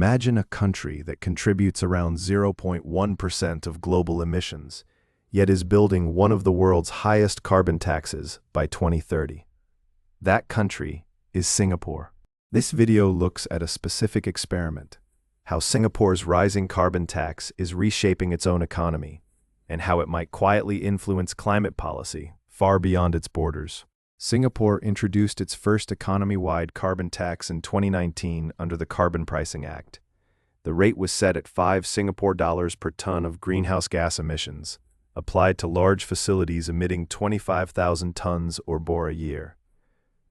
Imagine a country that contributes around 0.1% of global emissions, yet is building one of the world's highest carbon taxes by 2030. That country is Singapore. This video looks at a specific experiment, how Singapore's rising carbon tax is reshaping its own economy, and how it might quietly influence climate policy far beyond its borders. Singapore introduced its first economy-wide carbon tax in 2019 under the Carbon Pricing Act. The rate was set at 5 Singapore dollars per ton of greenhouse gas emissions, applied to large facilities emitting 25,000 tons or more a year.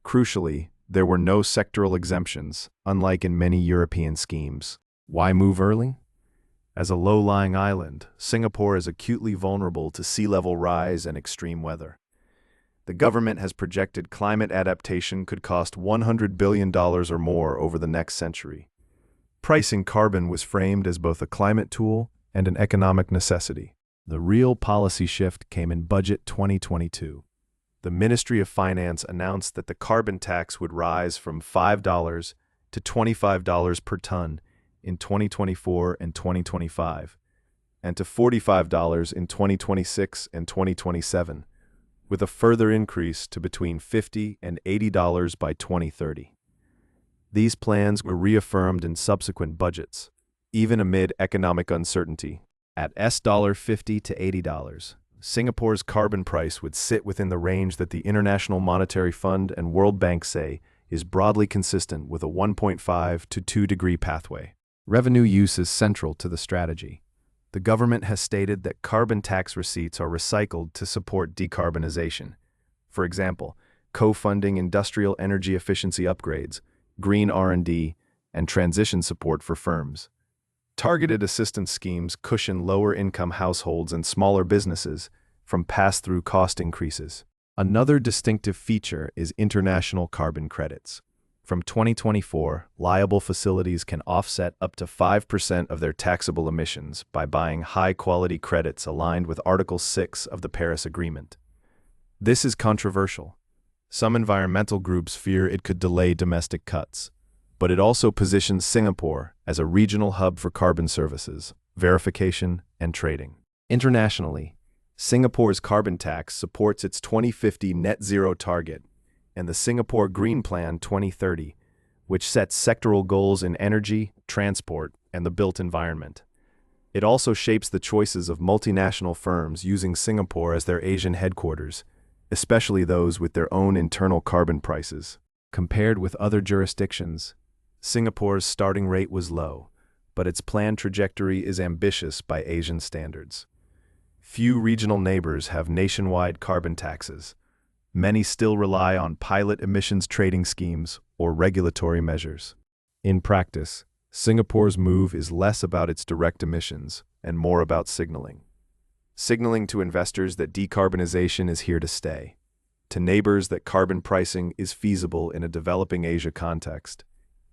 Crucially, there were no sectoral exemptions, unlike in many European schemes. Why move early? As a low-lying island, Singapore is acutely vulnerable to sea level rise and extreme weather. The government has projected climate adaptation could cost $100 billion or more over the next century. Pricing carbon was framed as both a climate tool and an economic necessity. The real policy shift came in Budget 2022. The Ministry of Finance announced that the carbon tax would rise from $5 to $25 per ton in 2024 and 2025, and to $45 in 2026 and 2027. With a further increase to between $50 and $80 by 2030. These plans were reaffirmed in subsequent budgets, even amid economic uncertainty. At $50 to $80, Singapore's carbon price would sit within the range that the International Monetary Fund and World Bank say is broadly consistent with a 1.5 to 2 degree pathway. Revenue use is central to the strategy. The government has stated that carbon tax receipts are recycled to support decarbonization. For example, co-funding industrial energy efficiency upgrades, green R&D, and transition support for firms. Targeted assistance schemes cushion lower-income households and smaller businesses from pass-through cost increases. Another distinctive feature is international carbon credits. From 2024, liable facilities can offset up to 5% of their taxable emissions by buying high-quality credits aligned with Article 6 of the Paris Agreement. This is controversial. Some environmental groups fear it could delay domestic cuts, but it also positions Singapore as a regional hub for carbon services, verification, and trading. Internationally, Singapore's carbon tax supports its 2050 net zero target and the Singapore Green Plan 2030, which sets sectoral goals in energy, transport, and the built environment. It also shapes the choices of multinational firms using Singapore as their Asian headquarters, especially those with their own internal carbon prices. Compared with other jurisdictions, Singapore's starting rate was low, but its planned trajectory is ambitious by Asian standards. Few regional neighbors have nationwide carbon taxes. Many still rely on pilot emissions trading schemes or regulatory measures. In practice, Singapore's move is less about its direct emissions and more about signaling. Signaling to investors that decarbonization is here to stay, to neighbors that carbon pricing is feasible in a developing Asia context,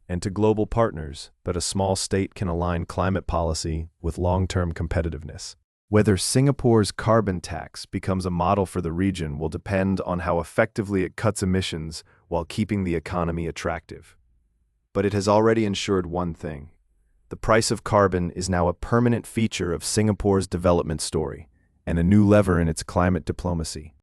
and to global partners that a small state can align climate policy with long-term competitiveness. Whether Singapore's carbon tax becomes a model for the region will depend on how effectively it cuts emissions while keeping the economy attractive. But it has already ensured one thing. The price of carbon is now a permanent feature of Singapore's development story and a new lever in its climate diplomacy.